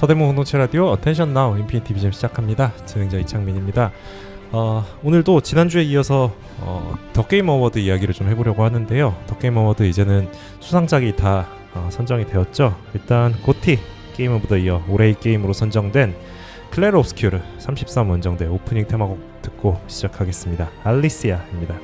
서대문 공동체 라디오 어텐션 나우 인피니티 BGM 시작합니다. 진행자 이창민입니다. 오늘도 지난주에 이어서 더 게임 어워드 이야기를 좀 해보려고 하는데요. 더 게임 어워드 이제는 수상작이 다 선정이 되었죠. 일단 고티 게임 오브 더 이어 올해의 게임으로 선정된 클레르 옵스큐르 33 원정대 오프닝 테마곡 듣고 시작하겠습니다. 알리시아입니다.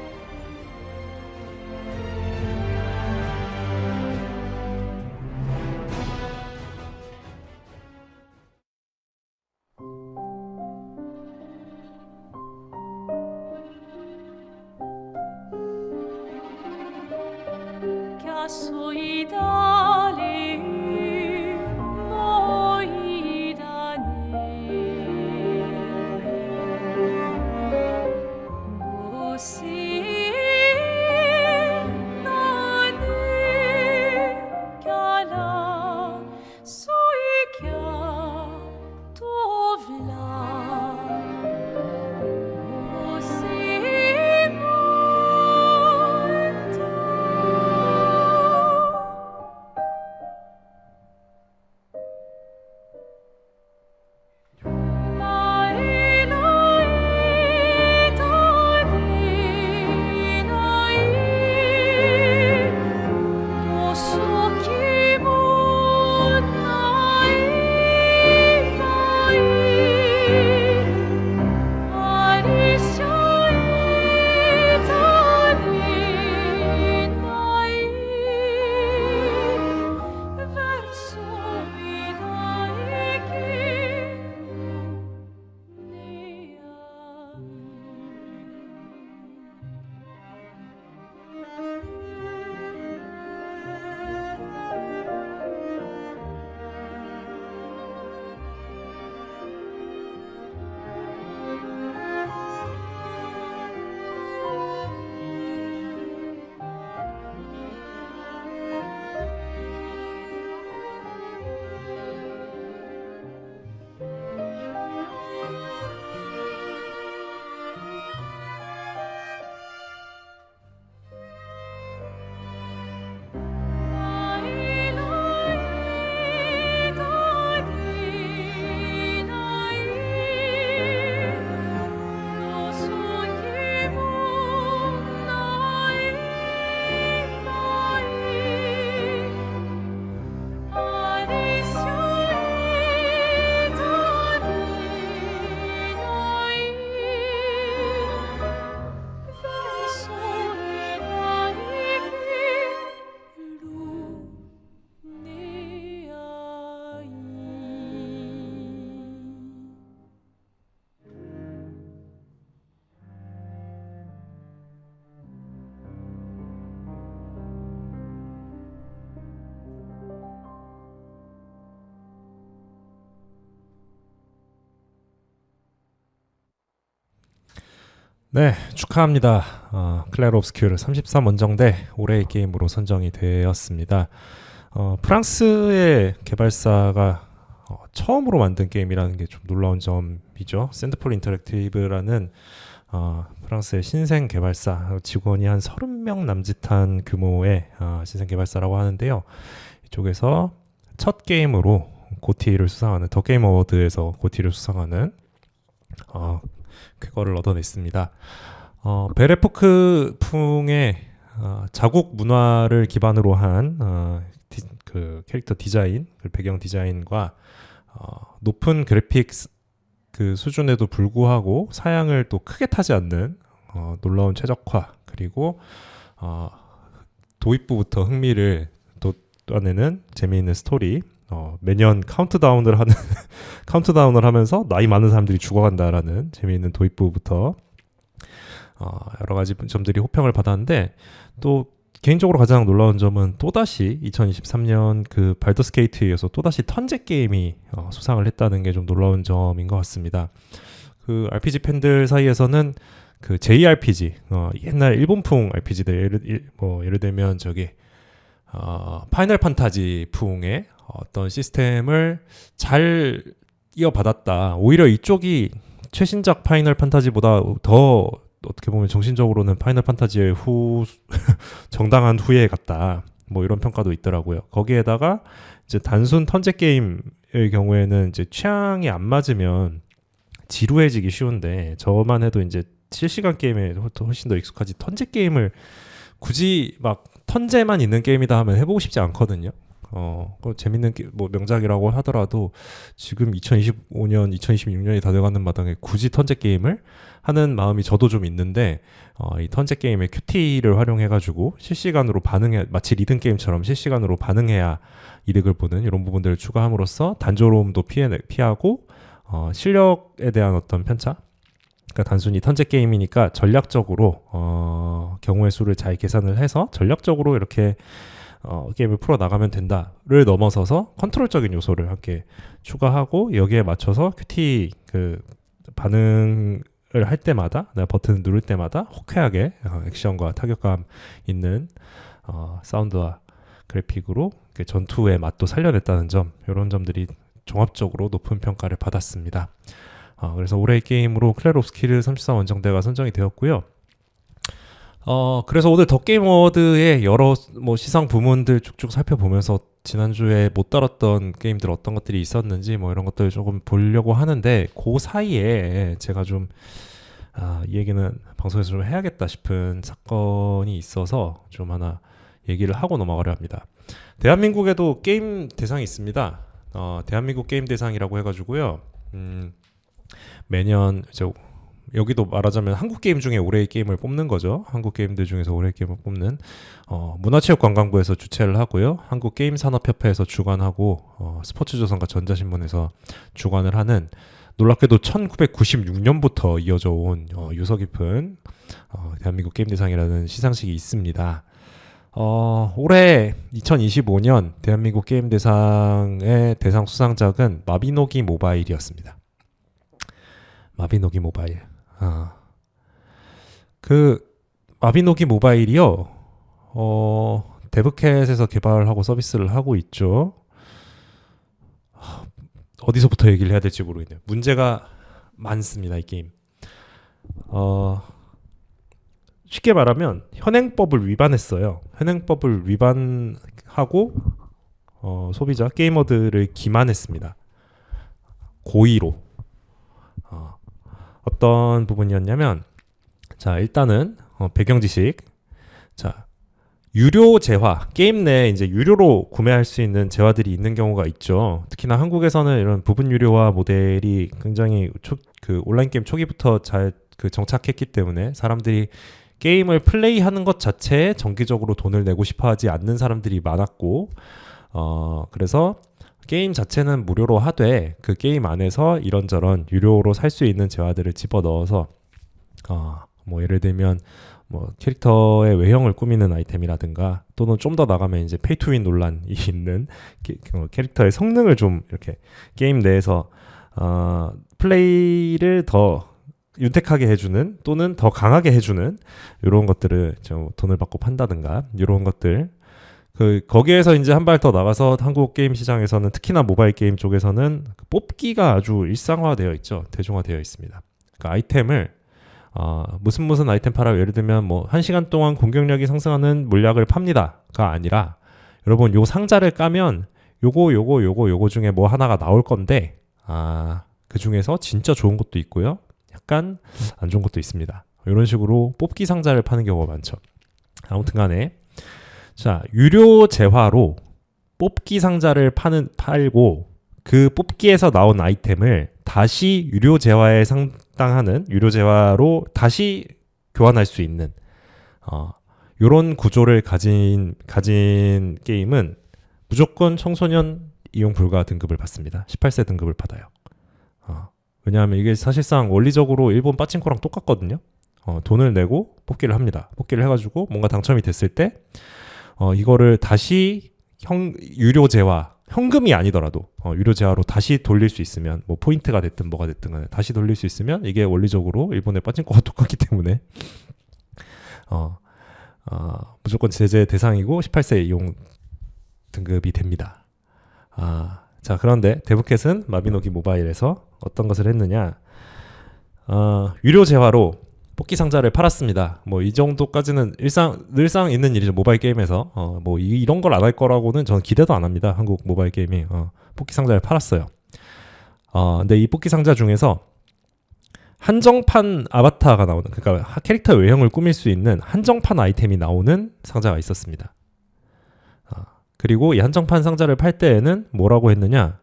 네, 축하합니다. 클레르 옵스큐르 33 원정대 올해의 게임으로 선정이 되었습니다. 프랑스의 개발사가 처음으로 만든 게임이라는 게 좀 놀라운 점이죠. 샌드폴 인터랙티브라는 프랑스의 신생 개발사, 직원이 한 30명 남짓한 규모의 신생 개발사라고 하는데요. 이쪽에서 첫 게임으로 고티를 수상하는, 더 게임 어워드에서 고티를 수상하는 그거를 얻어냈습니다. 베레포크 풍의 자국 문화를 기반으로 한 그 캐릭터 디자인, 그 배경 디자인과 높은 그래픽스 그 수준에도 불구하고 사양을 또 크게 타지 않는 놀라운 최적화, 그리고 도입부부터 흥미를 돋아내는 재미있는 스토리, 매년 카운트다운을 하면서 나이 많은 사람들이 죽어간다라는 재미있는 도입부부터 여러 가지 점들이 호평을 받았는데, 또 개인적으로 가장 놀라운 점은 또다시 2023년 그 발더스 게이트에 이어서 또다시 턴제 게임이 수상을 했다는 게 좀 놀라운 점인 것 같습니다. 그 RPG 팬들 사이에서는 그 JRPG, 옛날 일본풍 RPG들, 예를 들면 파이널 판타지 풍의 어떤 시스템을 잘 이어받았다. 오히려 이쪽이 최신작 파이널 판타지보다 더 어떻게 보면 정신적으로는 파이널 판타지의 정당한 후예 같다. 뭐 이런 평가도 있더라고요. 거기에다가 이제 단순 턴제 게임 경우에는 이제 취향이 안 맞으면 지루해지기 쉬운데 저만 해도 이제 실시간 게임에 훨씬 더 익숙하지 턴제 게임을 굳이 막 턴제만 있는 게임이다 하면 해보고 싶지 않거든요. 재밌는 뭐 명작이라고 하더라도 지금 2025년, 2026년이 다 돼가는 마당에 굳이 턴제 게임을 하는 마음이 저도 좀 있는데 이 턴제 게임의 큐티를 활용해가지고 실시간으로 마치 리듬 게임처럼 실시간으로 반응해야 이득을 보는 이런 부분들을 추가함으로써 단조로움도 피하고 실력에 대한 어떤 편차. 그러니까 단순히 턴제 게임이니까 전략적으로 경우의 수를 잘 계산을 해서 전략적으로 이렇게 게임을 풀어 나가면 된다를 넘어서서 컨트롤적인 요소를 함께 추가하고 여기에 맞춰서 큐티 그 반응을 할 때마다 내가 버튼을 누를 때마다 호쾌하게 액션과 타격감 있는 사운드와 그래픽으로 전투의 맛도 살려냈다는 점, 이런 점들이 종합적으로 높은 평가를 받았습니다. 그래서 올해의 게임으로 클레어 오브 스킬 34 원정대가 선정이 되었고요. 그래서 오늘 더 게임 어워드의 여러 뭐 시상 부문들 쭉쭉 살펴보면서 지난주에 못 다뤘던 게임들 어떤 것들이 있었는지 뭐 이런 것들 조금 보려고 하는데 그 사이에 제가 좀 이 얘기는 방송에서 좀 해야겠다 싶은 사건이 있어서 좀 하나 얘기를 하고 넘어가려 합니다. 대한민국에도 게임 대상이 있습니다. 대한민국 게임 대상이라고 해가지고요. 매년 여기도 말하자면 한국 게임 중에 올해의 게임을 뽑는 거죠. 한국 게임들 중에서 올해의 게임을 뽑는 문화체육관광부에서 주최를 하고요. 한국게임산업협회에서 주관하고 스포츠조선과 전자신문에서 주관을 하는 놀랍게도 1996년부터 이어져 온 유서 깊은 대한민국 게임대상이라는 시상식이 있습니다. 올해 2025년 대한민국 게임대상의 대상 수상작은 마비노기 모바일이었습니다. 마비노기 모바일. 그 마비노기 모바일이요. 데브캣에서 개발하고 서비스를 하고 있죠. 어디서부터 얘기를 해야 될지 모르겠네요. 문제가 많습니다, 이 게임. 쉽게 말하면 현행법을 위반했어요. 현행법을 위반하고 소비자 게이머들을 기만했습니다. 고의로. 어떤 부분이었냐면, 자, 일단은 배경 지식. 자, 유료 재화, 게임 내에 이제 유료로 구매할 수 있는 재화들이 있는 경우가 있죠. 특히나 한국에서는 이런 부분 유료화 모델이 굉장히 온라인 게임 초기부터 잘 정착했기 때문에 사람들이 게임을 플레이하는 것 자체에 정기적으로 돈을 내고 싶어하지 않는 사람들이 많았고, 그래서 게임 자체는 무료로 하되 그 게임 안에서 이런저런 유료로 살 수 있는 재화들을 집어넣어서 뭐 예를 들면 뭐 캐릭터의 외형을 꾸미는 아이템이라든가 또는 좀 더 나가면 이제 페이 투 윈 논란이 있는 캐릭터의 성능을 좀 이렇게 게임 내에서 플레이를 더 윤택하게 해주는 또는 더 강하게 해주는 이런 것들을 좀 돈을 받고 판다든가 이런 것들 거기에서 이제 한 발 더 나가서 한국 게임 시장에서는 특히나 모바일 게임 쪽에서는 뽑기가 아주 일상화되어 있죠. 대중화되어 있습니다. 그러니까 아이템을 무슨 아이템 팔아요. 예를 들면 뭐 1시간 동안 공격력이 상승하는 물약을 팝니다가 아니라 여러분 요 상자를 까면 요거 중에 뭐 하나가 나올 건데 그 중에서 진짜 좋은 것도 있고요. 약간 안 좋은 것도 있습니다. 이런 식으로 뽑기 상자를 파는 경우가 많죠. 아무튼 간에 자, 유료 재화로 뽑기 상자를 팔고 그 뽑기에서 나온 아이템을 다시 유료 재화에 상당하는 유료 재화로 다시 교환할 수 있는 이런 구조를 가진 게임은 무조건 청소년 이용 불가 등급을 받습니다. 18세 등급을 받아요. 왜냐하면 이게 사실상 원리적으로 일본 빠칭코랑 똑같거든요. 돈을 내고 뽑기를 합니다. 뽑기를 해가지고 뭔가 당첨이 됐을 때 이거를 다시 유료 재화, 현금이 아니더라도 유료 재화로 다시 돌릴 수 있으면 뭐 포인트가 됐든 뭐가 됐든 간에 다시 돌릴 수 있으면 이게 원리적으로 일본의 빠칭코가 똑같기 때문에 무조건 제재 대상이고 18세 이용 등급이 됩니다. 자, 그런데 데브캣은 마비노기 모바일에서 어떤 것을 했느냐? 유료 재화로 뽑기 상자를 팔았습니다. 뭐 이 정도까지는 늘상 있는 일이죠. 모바일 게임에서 뭐 이런 걸 안 할 거라고는 저는 기대도 안 합니다. 한국 모바일 게임이 뽑기 상자를 팔았어요. 근데 이 뽑기 상자 중에서 한정판 아바타가 나오는, 그러니까 캐릭터 외형을 꾸밀 수 있는 한정판 아이템이 나오는 상자가 있었습니다. 그리고 이 한정판 상자를 팔 때에는 뭐라고 했느냐?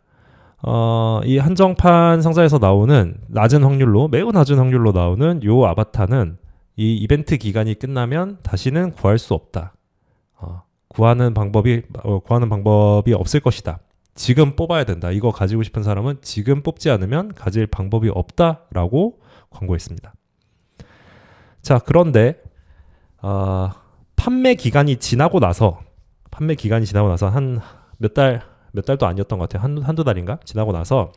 이 한정판 상자에서 나오는 매우 낮은 확률로 나오는 요 아바타는 이 이벤트 기간이 끝나면 다시는 구할 수 없다. 구하는 방법이 없을 것이다. 지금 뽑아야 된다. 이거 가지고 싶은 사람은 지금 뽑지 않으면 가질 방법이 없다라고 광고했습니다. 자, 그런데 판매 기간이 지나고 나서 한 몇 달도 아니었던 것 같아요. 한두 달인가? 지나고 나서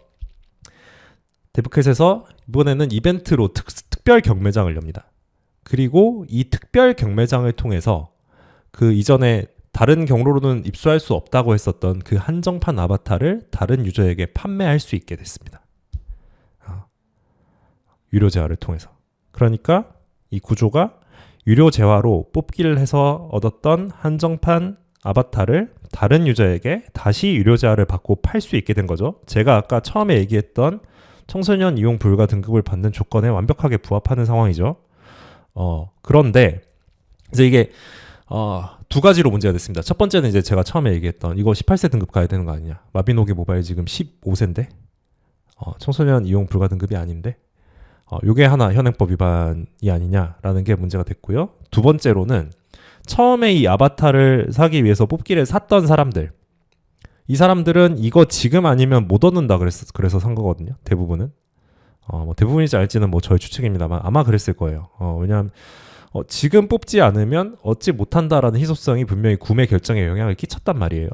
데브캣에서 이번에는 이벤트로 특별 경매장을 엽니다. 그리고 이 특별 경매장을 통해서 그 이전에 다른 경로로는 입수할 수 없다고 했었던 그 한정판 아바타를 다른 유저에게 판매할 수 있게 됐습니다. 유료 재화를 통해서. 그러니까 이 구조가 유료 재화로 뽑기를 해서 얻었던 한정판 아바타를 다른 유저에게 다시 유료 재화를 받고 팔 수 있게 된 거죠. 제가 아까 처음에 얘기했던 청소년 이용 불가 등급을 받는 조건에 완벽하게 부합하는 상황이죠. 그런데 이제 이게 두 가지로 문제가 됐습니다. 첫 번째는 이제 제가 처음에 얘기했던 이거 18세 등급 가야 되는 거 아니냐. 마비노기 모바일 지금 15세인데 청소년 이용 불가 등급이 아닌데 요게 하나 현행법 위반이 아니냐라는 게 문제가 됐고요. 두 번째로는 처음에 이 아바타를 사기 위해서 뽑기를 샀던 사람들, 이 사람들은 이거 지금 아니면 못 얻는다 그래서 산 거거든요. 대부분은. 뭐 대부분이지 알지는 뭐 저의 추측입니다만 아마 그랬을 거예요. 왜냐하면 지금 뽑지 않으면 얻지 못한다라는 희소성이 분명히 구매 결정에 영향을 끼쳤단 말이에요.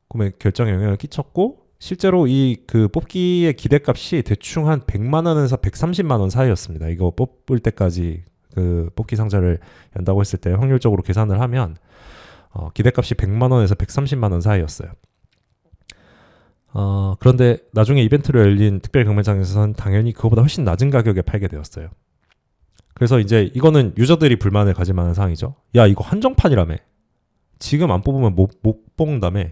구매 결정에 영향을 끼쳤고 실제로 이 그 뽑기의 기대값이 대충 한 100만 원에서 130만 원 사이였습니다. 이거 뽑을 때까지 그 뽑기 상자를 연다고 했을 때 확률적으로 계산을 하면 기대값이 100만 원에서 130만 원 사이였어요. 그런데 나중에 이벤트로 열린 특별 경매장에서는 당연히 그거보다 훨씬 낮은 가격에 팔게 되었어요. 그래서 이제 이거는 유저들이 불만을 가질 만한 사항이죠. 야, 이거 한정판이라며. 지금 안 뽑으면 못 뽑는다며.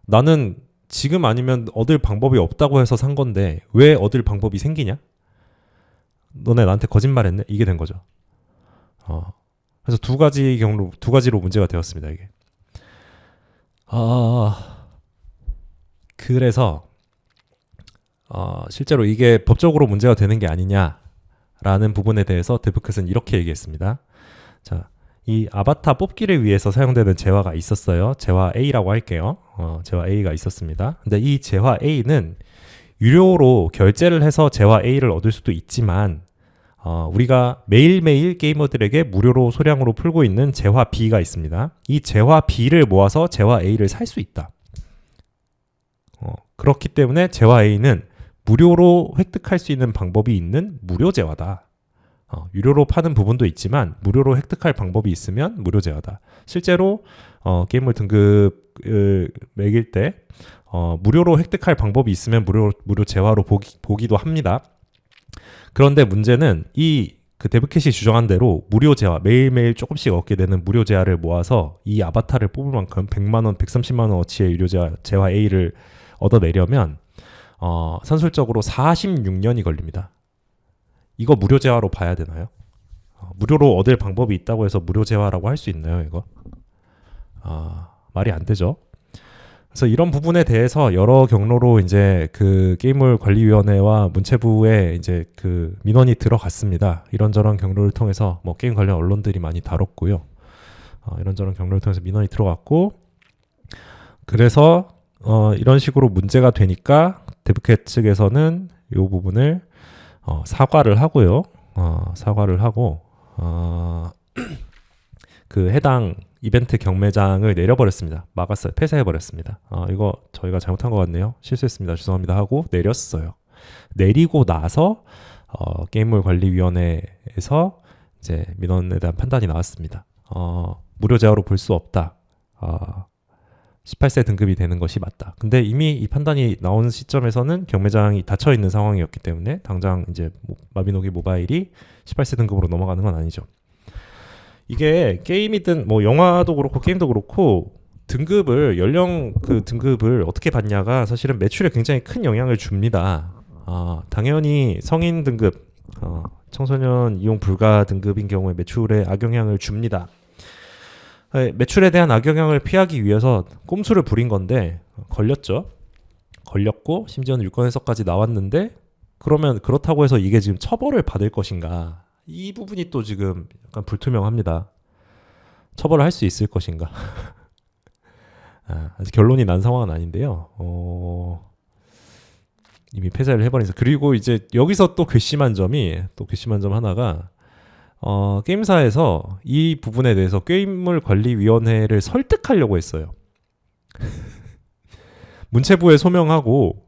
나는 지금 아니면 얻을 방법이 없다고 해서 산 건데 왜 얻을 방법이 생기냐? 너네 나한테 거짓말했네? 이게 된 거죠. 그래서 두 가지로 문제가 되었습니다. 이게. 그래서 실제로 이게 법적으로 문제가 되는 게 아니냐라는 부분에 대해서 데브캣은 이렇게 얘기했습니다. 자, 이 아바타 뽑기를 위해서 사용되는 재화가 있었어요. 재화 A라고 할게요. 재화 A가 있었습니다. 근데 이 재화 A는 유료로 결제를 해서 재화 A를 얻을 수도 있지만 우리가 매일매일 게이머들에게 무료로 소량으로 풀고 있는 재화 B가 있습니다. 이 재화 B를 모아서 재화 A를 살 수 있다. 그렇기 때문에 재화 A는 무료로 획득할 수 있는 방법이 있는 무료 재화다. 유료로 파는 부분도 있지만 무료로 획득할 방법이 있으면 무료 재화다. 실제로 게임물 등급을 매길 때 무료로 획득할 방법이 있으면 무료 재화로 보기도 합니다. 그런데 문제는 그 데브캣이 주장한 대로 무료 재화, 매일매일 조금씩 얻게 되는 무료 재화를 모아서 이 아바타를 뽑을 만큼 100만 원, 130만 원어치의 유료 재화 A를 얻어내려면 산술적으로 46년이 걸립니다. 이거 무료 재화로 봐야 되나요? 무료로 얻을 방법이 있다고 해서 무료 재화라고 할 수 있나요, 이거? 말이 안 되죠. 그래서 이런 부분에 대해서 여러 경로로 이제 그 게임물 관리위원회와 문체부에 이제 그 민원이 들어갔습니다. 이런저런 경로를 통해서 뭐 게임 관련 언론들이 많이 다뤘고요. 이런저런 경로를 통해서 민원이 들어갔고, 그래서 이런 식으로 문제가 되니까 데브캣 측에서는 이 부분을 사과를 하고요. 사과를 하고 그 해당 이벤트 경매장을 내려버렸습니다. 막았어요. 폐쇄해버렸습니다. 이거 저희가 잘못한 것 같네요. 실수했습니다. 죄송합니다 하고 내렸어요. 내리고 나서 게임물관리위원회에서 이제 민원에 대한 판단이 나왔습니다. 무료 재화로 볼 수 없다. 18세 등급이 되는 것이 맞다. 근데 이미 이 판단이 나온 시점에서는 경매장이 닫혀 있는 상황이었기 때문에 당장 이제 마비노기 모바일이 18세 등급으로 넘어가는 건 아니죠. 이게 게임이든 뭐 영화도 그렇고 게임도 그렇고 등급을 연령 그 등급을 어떻게 받냐가 사실은 매출에 굉장히 큰 영향을 줍니다. 당연히 성인 등급, 청소년 이용 불가 등급인 경우에 매출에 악영향을 줍니다. 매출에 대한 악영향을 피하기 위해서 꼼수를 부린 건데 걸렸죠. 걸렸고 심지어는 유권해서까지 나왔는데 그러면 그렇다고 해서 이게 지금 처벌을 받을 것인가? 이 부분이 또 지금 약간 불투명합니다. 처벌을 할 수 있을 것인가? 아직 결론이 난 상황은 아닌데요. 이미 폐쇄를 해버려서 그리고 이제 여기서 또 괘씸한 점 하나가 게임사에서 이 부분에 대해서 게임물관리위원회를 설득하려고 했어요. 문체부에 소명하고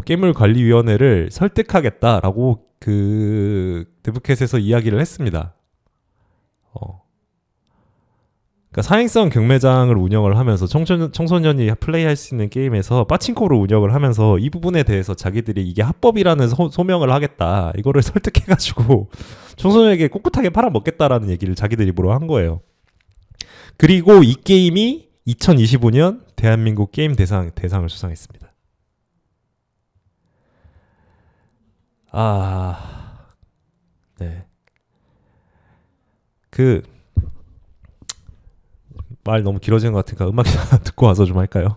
게임물관리위원회를 설득하겠다라고 그 데브캣에서 이야기를 했습니다. 그러니까 사행성 경매장을 운영을 하면서 청소년이 플레이할 수 있는 게임에서 빠친코를 운영을 하면서 이 부분에 대해서 자기들이 이게 합법이라는 소명을 하겠다. 이거를 설득해가지고 청소년에게 꿋꿋하게 팔아먹겠다라는 얘기를 자기들이 입으로 한 거예요. 그리고 이 게임이 2025년 대한민국 게임 대상을 수상했습니다. 네. 말 너무 길어지는 것 같으니까 음악 듣고 와서 좀 할까요?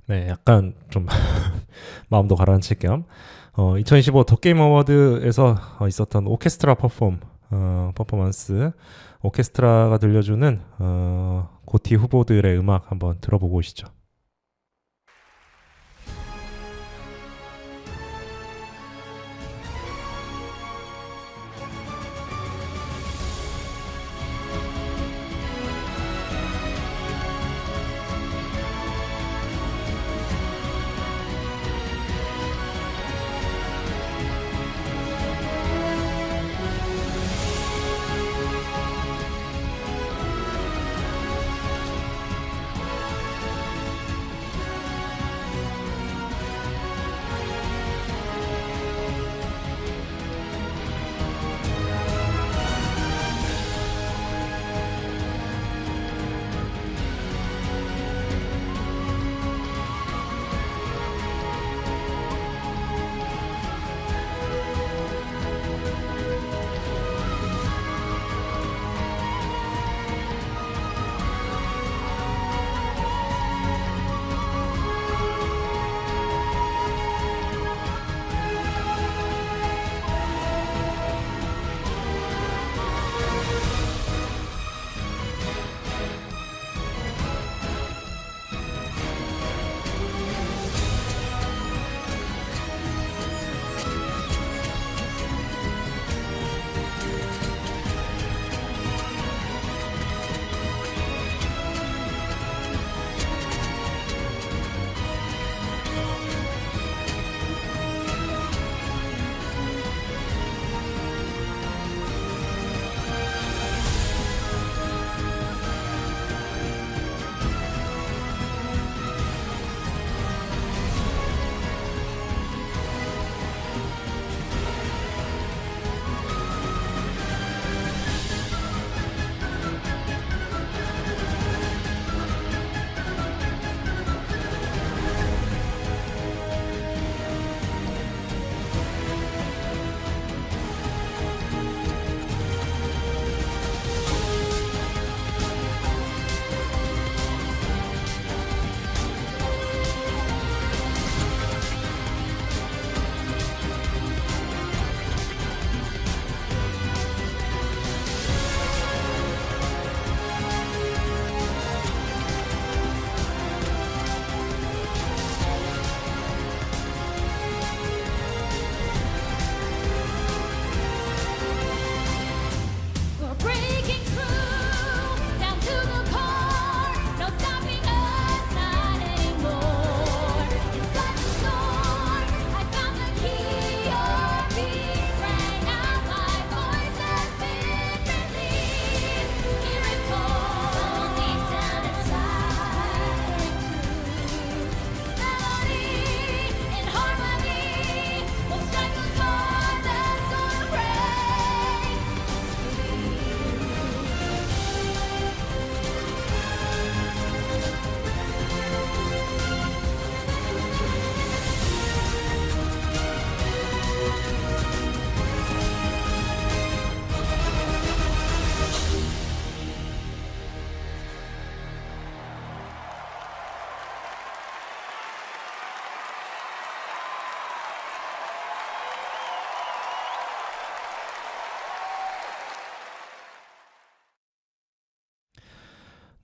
네, 약간 좀 마음도 가라앉힐 겸 2025 더 게임 어워드에서 있었던 오케스트라 퍼포먼스 오케스트라가 들려주는 고티 후보들의 음악 한번 들어보고 오시죠.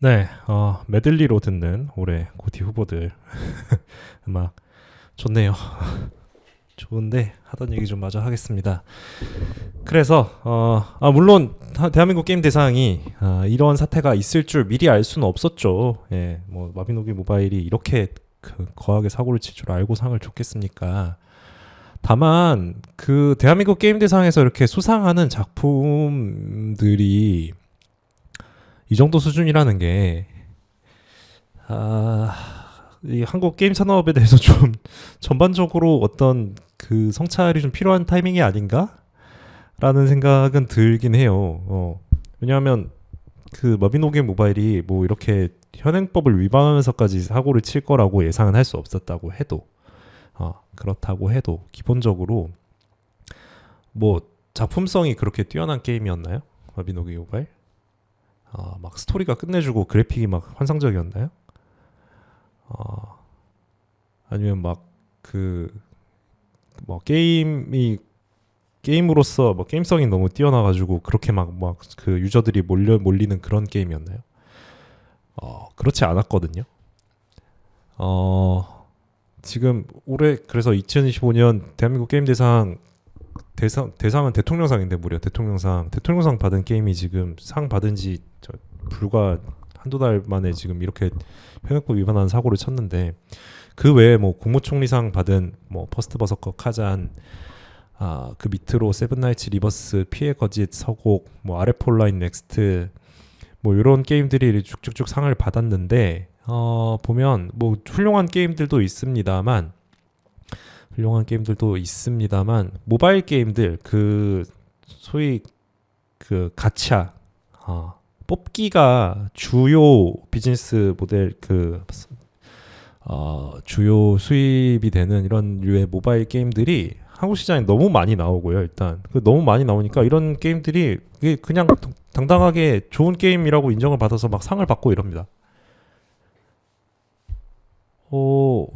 네, 메들리로 듣는 올해 고티 후보들 음악 좋네요. 좋은데 하던 얘기 좀 마저 하겠습니다. 그래서 물론 대한민국 게임 대상이 이런 사태가 있을 줄 미리 알 수는 없었죠. 예, 뭐 마비노기 모바일이 이렇게 거하게 사고를 칠 줄 알고 상을 줬겠습니까? 다만 그 대한민국 게임 대상에서 이렇게 수상하는 작품들이 이 정도 수준이라는 게 이 한국 게임 산업에 대해서 좀 전반적으로 어떤 그 성찰이 좀 필요한 타이밍이 아닌가라는 생각은 들긴 해요. 왜냐하면 그 머비노게 모바일이 뭐 이렇게 현행법을 위반하면서까지 사고를 칠 거라고 예상은 할 수 없었다고 해도 그렇다고 해도 기본적으로 뭐 작품성이 그렇게 뛰어난 게임이었나요? 머비노게 모바일? 막 스토리가 끝내주고 그래픽이 막 환상적이었나요? 아니면 막 뭐 게임으로서 뭐 게임성이 너무 뛰어나가지고 그렇게 막 그 유저들이 몰리는 그런 게임이었나요? 그렇지 않았거든요. 지금 올해 그래서 2025년 대한민국 게임 대상은 대통령상인데 무려 대통령상 받은 게임이 지금 상 받은 지 불과 한두 달 만에 지금 이렇게 현행법 위반하는 사고를 쳤는데 그 외에 뭐 국무총리상 받은 뭐 퍼스트 버서커 카잔 그 밑으로 세븐나이츠 리버스 피해 거짓 서곡 뭐 아레폴라인 넥스트 뭐 이런 게임들이 쭉쭉쭉 상을 받았는데 보면 뭐 훌륭한 게임들도 있습니다만 모바일 게임들 그 소위 그 가챠 뽑기가 주요 비즈니스 모델 주요 수입이 되는 이런 류의 모바일 게임들이 한국 시장에 너무 많이 나오고요. 일단 너무 많이 나오니까 이런 게임들이 그냥 당당하게 좋은 게임이라고 인정을 받아서 막 상을 받고 이럽니다.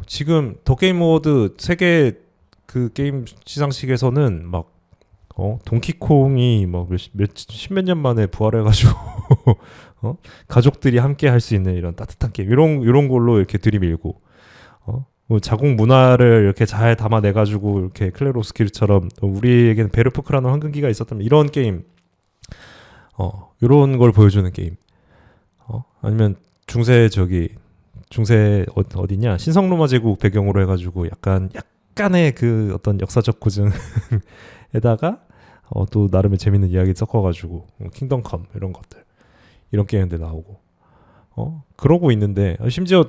지금 더 게임 어워드 세계 그 게임 시상식에서는 막 동키콩이 막 십몇 년 만에 부활해가지고 가족들이 함께 할 수 있는 이런 따뜻한 게임 이런 걸로 이렇게 들이밀고 뭐 자국 문화를 이렇게 잘 담아내가지고 이렇게 클레로스키르처럼 우리에게는 베르프크라는 황금기가 있었다면 이런 게임 이런 걸 보여주는 게임 아니면 중세 어디냐 신성로마 제국 배경으로 해가지고 약간의 그 어떤 역사적 고증에다가 또 나름의 재밌는 이야기 섞어가지고 킹덤 컴 이런 것들 이런 게임들 나오고 그러고 있는데 심지어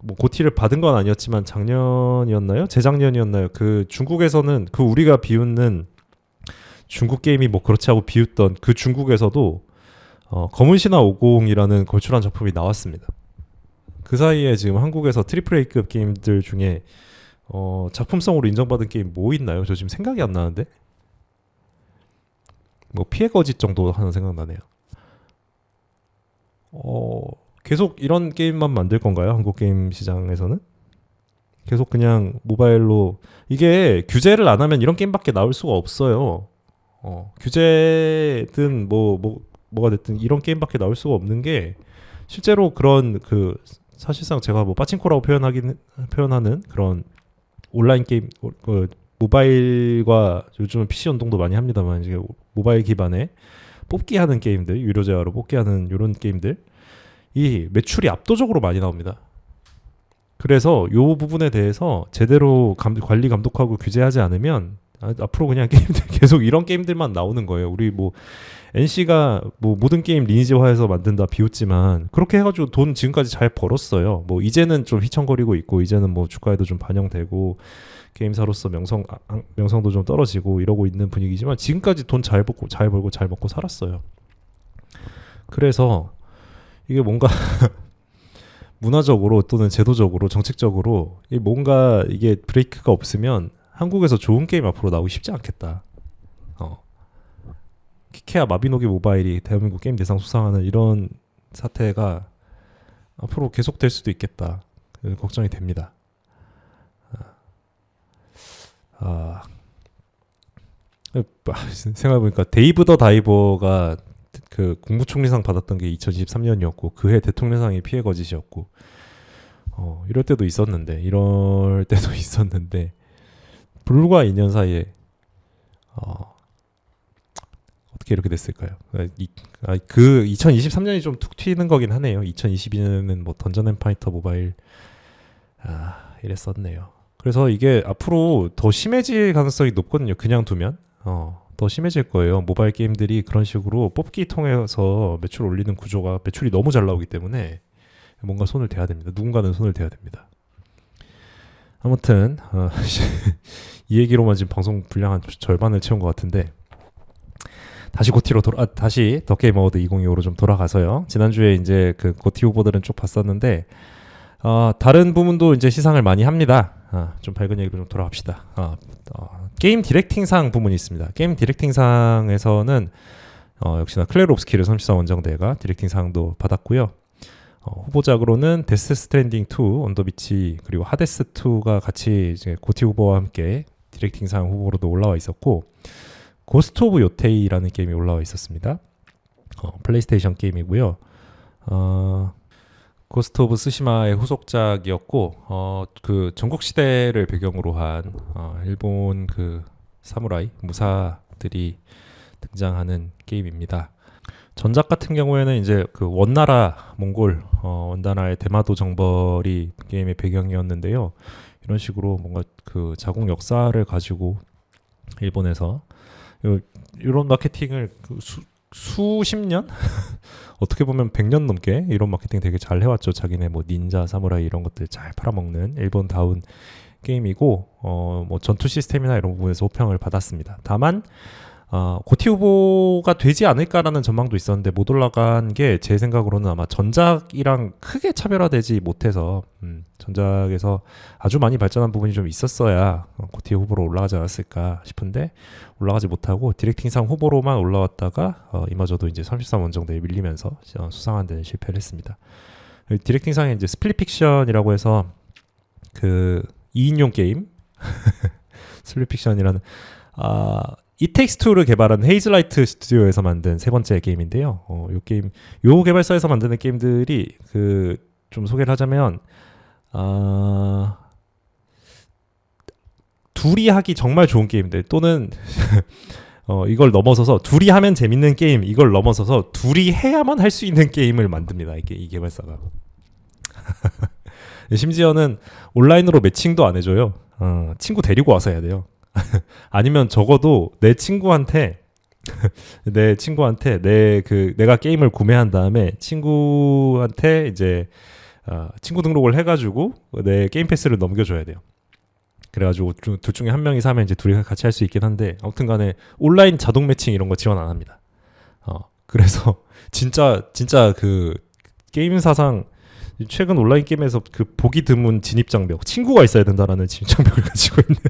뭐 고티를 받은 건 아니었지만 작년이었나요? 재작년이었나요? 그 중국에서는 그 우리가 비웃는 중국 게임이 뭐 그렇지 하고 비웃던 그 중국에서도 검은 신화 50이라는 걸출한 작품이 나왔습니다. 그 사이에 지금 한국에서 트리플 A급 게임들 중에 작품성으로 인정받은 게임 뭐 있나요? 저 지금 생각이 안 나는데 뭐 피해 거짓 정도 하나 생각나네요. 계속 이런 게임만 만들 건가요? 한국 게임 시장에서는? 계속 그냥 모바일로 이게 규제를 안 하면 이런 게임밖에 나올 수가 없어요. 규제든 뭐가 됐든 이런 게임밖에 나올 수가 없는 게 실제로 그런 사실상 제가 뭐 빠친코라고 표현하는 그런 온라인 게임 모바일과 요즘은 PC 연동도 많이 합니다만 이제 모바일 기반의 뽑기 하는 게임들 유료 재화로 뽑기 하는 이런 게임들 이 매출이 압도적으로 많이 나옵니다. 그래서 이 부분에 대해서 제대로 관리 감독하고 규제하지 않으면 앞으로 그냥 게임들 계속 이런 게임들만 나오는 거예요. 우리 뭐 NC가 뭐 모든 게임 리니지화해서 만든다 비웃지만 그렇게 해가지고 돈 지금까지 잘 벌었어요. 뭐 이제는 좀 휘청거리고 있고 이제는 뭐 주가에도 좀 반영되고 게임사로서 명성도 좀 떨어지고 이러고 있는 분위기지만 지금까지 돈 잘 벌고 잘 먹고 살았어요. 그래서 이게 뭔가 문화적으로 또는 제도적으로 정책적으로 뭔가 이게 브레이크가 없으면 한국에서 좋은 게임 앞으로 나오기 쉽지 않겠다. 키케야 마비노기 모바일이 대한민국 게임 대상 수상하는 이런 사태가 앞으로 계속될 수도 있겠다. 걱정이 됩니다. 생각해보니까 데이브 더 다이버가 그 국무총리상 받았던 게 2023년이었고 그해 대통령상이 피해 거짓이었고 이럴 때도 있었는데 불과 2년 사이에 어떻게 이렇게 됐을까요? 그 2023년이 좀 툭 튀는 거긴 하네요. 2022년에는 뭐 던전 앤 파이터 모바일 이랬었네요. 그래서 이게 앞으로 더 심해질 가능성이 높거든요. 그냥 두면 더 심해질 거예요. 모바일 게임들이 그런 식으로 뽑기 통해서 매출 올리는 구조가 매출이 너무 잘 나오기 때문에 뭔가 손을 대야 됩니다. 누군가는 손을 대야 됩니다. 아무튼 이 얘기로만 지금 방송 분량 한 절반을 채운 것 같은데 다시 더 게임 어워드 2025로 좀 돌아가서요. 지난주에 이제 그 고티 후보들은 쭉 봤었는데 다른 부분도 이제 시상을 많이 합니다. 좀 밝은 얘기로 좀 돌아갑시다. 게임 디렉팅상 부문이 있습니다. 게임 디렉팅상에서는 역시나 클레르 옵스키르 34 원정대가 디렉팅상도 받았고요. 후보작으로는 데스 스트랜딩 2, 언더비치 그리고 하데스 2가 같이 이제 고티 후보와 함께 디렉팅상 후보로도 올라와 있었고 고스트 오브 요테이라는 게임이 올라와 있었습니다. 플레이스테이션 게임이고요. 고스트 오브 스시마의 후속작이었고 그 전국 시대를 배경으로 한 일본 그 사무라이 무사들이 등장하는 게임입니다. 전작 같은 경우에는 이제 그 원나라 몽골 원나라의 대마도 정벌이 게임의 배경이었는데요. 이런 식으로 뭔가 그 자국 역사를 가지고 일본에서 이런 마케팅을 수십 년? 어떻게 보면 100년 넘게 이런 마케팅 되게 잘 해왔죠. 자기네 뭐 닌자, 사무라이 이런 것들 잘 팔아먹는 일본다운 게임이고 뭐 전투 시스템이나 이런 부분에서 호평을 받았습니다. 다만 고티 후보가 되지 않을까라는 전망도 있었는데 못 올라간 게 제 생각으로는 아마 전작이랑 크게 차별화되지 못해서 전작에서 아주 많이 발전한 부분이 좀 있었어야 고티 후보로 올라가지 않았을까 싶은데 올라가지 못하고 디렉팅상 후보로만 올라왔다가 이마저도 이제 33 원정대에 밀리면서 수상한 데는 실패를 했습니다. 디렉팅상에 이제 스플릿 픽션이라고 해서 그 2인용 게임 스플릿 픽션이라는 이텍스투를 개발한 헤이즐라이트 스튜디오에서 만든 세 번째 게임인데요. 요 개발사에서 만드는 게임들이 그 좀 소개를 하자면 둘이 하기 정말 좋은 게임들 또는 이걸 넘어서서 둘이 하면 재밌는 게임 이걸 넘어서서 둘이 해야만 할 수 있는 게임을 만듭니다. 이 개발사가. 심지어는 온라인으로 매칭도 안 해줘요. 친구 데리고 와서 해야 돼요. 아니면 적어도 내 친구한테 내가 게임을 구매한 다음에 친구한테 이제 친구 등록을 해가지고 내 게임 패스를 넘겨줘야 돼요. 그래가지고 둘 중에 한 명이 사면 이제 둘이 같이 할 수 있긴 한데 아무튼간에 온라인 자동 매칭 이런 거 지원 안 합니다. 그래서 진짜 그 게임 사상 최근 온라인 게임에서 그 보기 드문 진입 장벽 친구가 있어야 된다라는 진입 장벽을 가지고 있는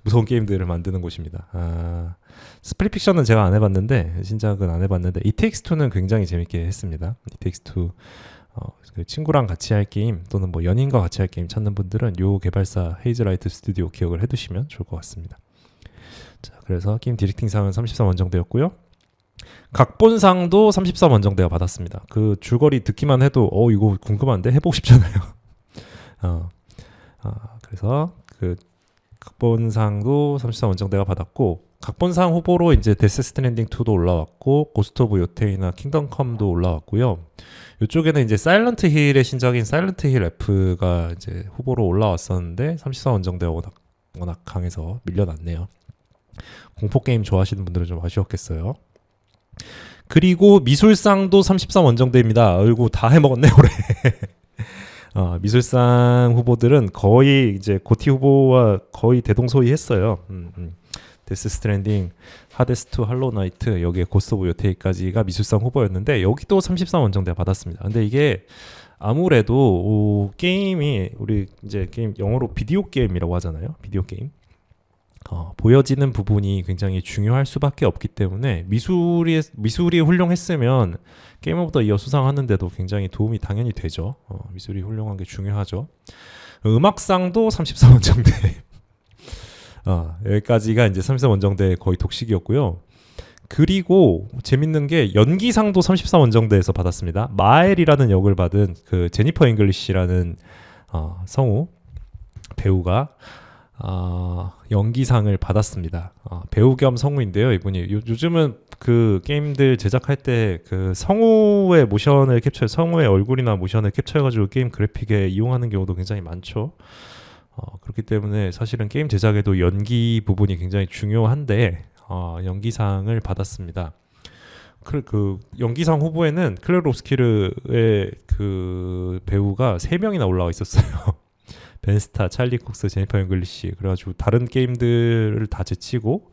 무서운 게임들을 만드는 곳입니다. 스플릿 픽션은 제가 안 해봤는데 신작은 안 해봤는데 이텍스투는 굉장히 재밌게 했습니다. 이텍스투 그 친구랑 같이 할 게임 또는 뭐 연인과 같이 할 게임 찾는 분들은 요 개발사 헤이즐라이트 스튜디오 기억을 해두시면 좋을 것 같습니다. 자, 그래서 게임 디렉팅상은 33 원정대였고요. 각본상도 33 원정대가 받았습니다. 그 줄거리 듣기만 해도 이거 궁금한데 해보고 싶잖아요. 그래서 그 각본상도 33 원정대가 받았고 각본상 후보로 이제 데스 스트랜딩 2도 올라왔고 고스트 오브 요테이나 킹덤 컴도 올라왔고요. 이쪽에는 이제 사일런트 힐의 신작인 사일런트 힐 F가 이제 후보로 올라왔었는데 34 원정대가 워낙 강해서 밀려났네요. 공포 게임 좋아하시는 분들은 좀 아쉬웠겠어요. 그리고 미술상도 33 원정대입니다. 아이고 다 해먹었네 올해. 미술상 후보들은 거의 이제 고티 후보와 거의 대동소이했어요. 데스 스트랜딩, 하데스 2, 할로우 나이트, 여기에 고스트 오브 요테이까지가 미술상 후보였는데 여기도 33 원정대 받았습니다. 근데 이게 아무래도 게임이 우리 이제 게임 영어로 비디오 게임이라고 하잖아요. 비디오 게임. 보여지는 부분이 굉장히 중요할 수밖에 없기 때문에 미술이 훌륭했으면 게임 오브 더 이어 수상하는데도 굉장히 도움이 당연히 되죠. 미술이 훌륭한 게 중요하죠. 음악상도 33 원정대. 여기까지가 이제 33 원정대 거의 독식이었고요. 그리고 재밌는 게 연기상도 34원정대에서 받았습니다. 마엘이라는 역을 받은 그 제니퍼 잉글리시라는 성우 배우가 연기상을 받았습니다. 배우 겸 성우인데요. 이분이 요즘은 그 게임들 제작할 때 그 성우의 모션을 성우의 얼굴이나 모션을 캡처해가지고 게임 그래픽에 이용하는 경우도 굉장히 많죠. 그렇기 때문에 사실은 게임 제작에도 연기 부분이 굉장히 중요한데 연기상을 받았습니다. 그 연기상 후보에는 클레어 롭스키르의 그 배우가 3명이나 올라와 있었어요. 벤 스타, 찰리 콕스, 제니퍼 잉글리시. 그래가지고 다른 게임들을 다 제치고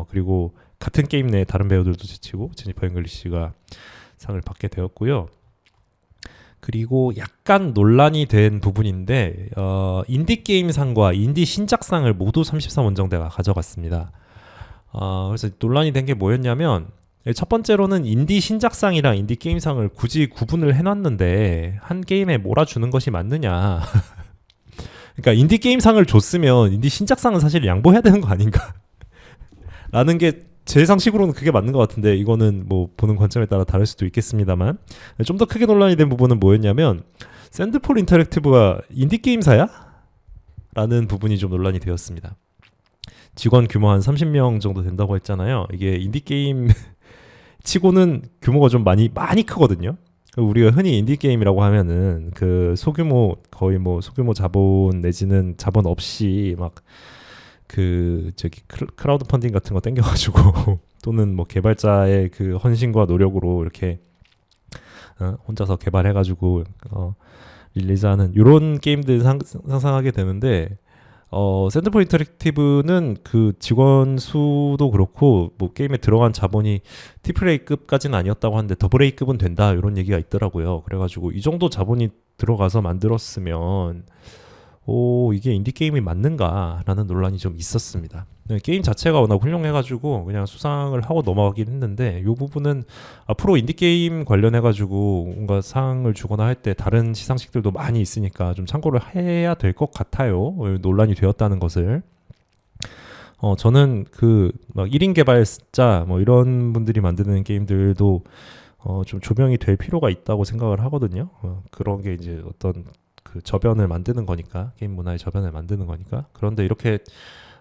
그리고 같은 게임 내 다른 배우들도 제치고 제니퍼 잉글리시가 상을 받게 되었고요. 그리고 약간 논란이 된 부분인데 인디게임상과 인디 신작상을 모두 33원정대가 가져갔습니다. 그래서 논란이 된 게 뭐였냐면 첫 번째로는 인디 신작상이랑 인디 게임상을 굳이 구분을 해놨는데 한 게임에 몰아주는 것이 맞느냐. 그러니까 인디 게임상을 줬으면 인디 신작상은 사실 양보해야 되는 거 아닌가 라는 게 제 상식으로는 그게 맞는 것 같은데 이거는 뭐 보는 관점에 따라 다를 수도 있겠습니다만 좀 더 크게 논란이 된 부분은 뭐였냐면 샌드폴 인터랙티브가 인디 게임사야? 라는 부분이 좀 논란이 되었습니다. 직원 규모 한 30명 정도 된다고 했잖아요. 이게 인디 게임 치고는 규모가 좀 많이 크거든요. 우리가 흔히 인디 게임이라고 하면은 그 소규모 거의 뭐 소규모 자본 내지는 자본 없이 막 그 저기 크라우드 펀딩 같은 거 땡겨가지고 또는 뭐 개발자의 그 헌신과 노력으로 이렇게 혼자서 개발해가지고 릴리즈하는 이런 게임들 상상하게 되는데 샌드폴 인터랙티브는 그 직원 수도 그렇고 뭐 게임에 들어간 자본이 TAA급까지는 아니었다고 하는데 AA급은 된다 이런 얘기가 있더라고요. 그래가지고 이 정도 자본이 들어가서 만들었으면 이게 인디게임이 맞는가라는 논란이 좀 있었습니다. 게임 자체가 워낙 훌륭해가지고 그냥 수상을 하고 넘어가긴 했는데 이 부분은 앞으로 인디게임 관련해가지고 뭔가 상을 주거나 할 때 다른 시상식들도 많이 있으니까 좀 참고를 해야 될 것 같아요. 논란이 되었다는 것을. 저는 그 막 1인 개발자 뭐 이런 분들이 만드는 게임들도 좀 조명이 될 필요가 있다고 생각을 하거든요. 그런 게 이제 어떤 그 저변을 만드는 거니까 게임 문화의 저변을 만드는 거니까 그런데 이렇게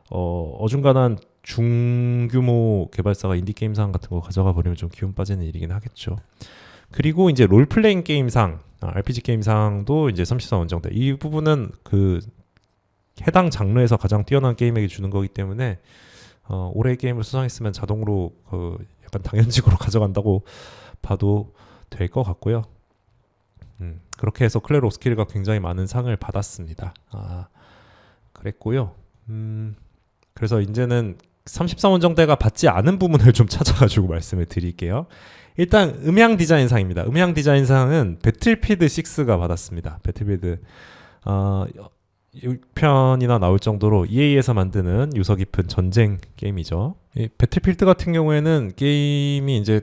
어중간한 중규모 개발사가 인디게임상 같은 거 가져가 버리면 좀 기운 빠지는 일이긴 하겠죠. 그리고 이제 롤플레잉 게임상 RPG 게임상도 이제 34원정대 이 부분은 그 해당 장르에서 가장 뛰어난 게임에게 주는 거기 때문에 올해 게임을 수상했으면 자동으로 그 약간 당연직으로 가져간다고 봐도 될 것 같고요. 그렇게 해서 클레어 롭스키르가 굉장히 많은 상을 받았습니다. 그랬고요. 그래서 이제는 33원정대가 받지 않은 부분을 좀 찾아가지고 말씀을 드릴게요. 일단 음향 디자인상입니다. 음향 디자인상은 배틀필드 6가 받았습니다. 배틀필드 6편이나 나올 정도로 EA에서 만드는 유서 깊은 전쟁 게임이죠. 이 배틀필드 같은 경우에는 게임이 이제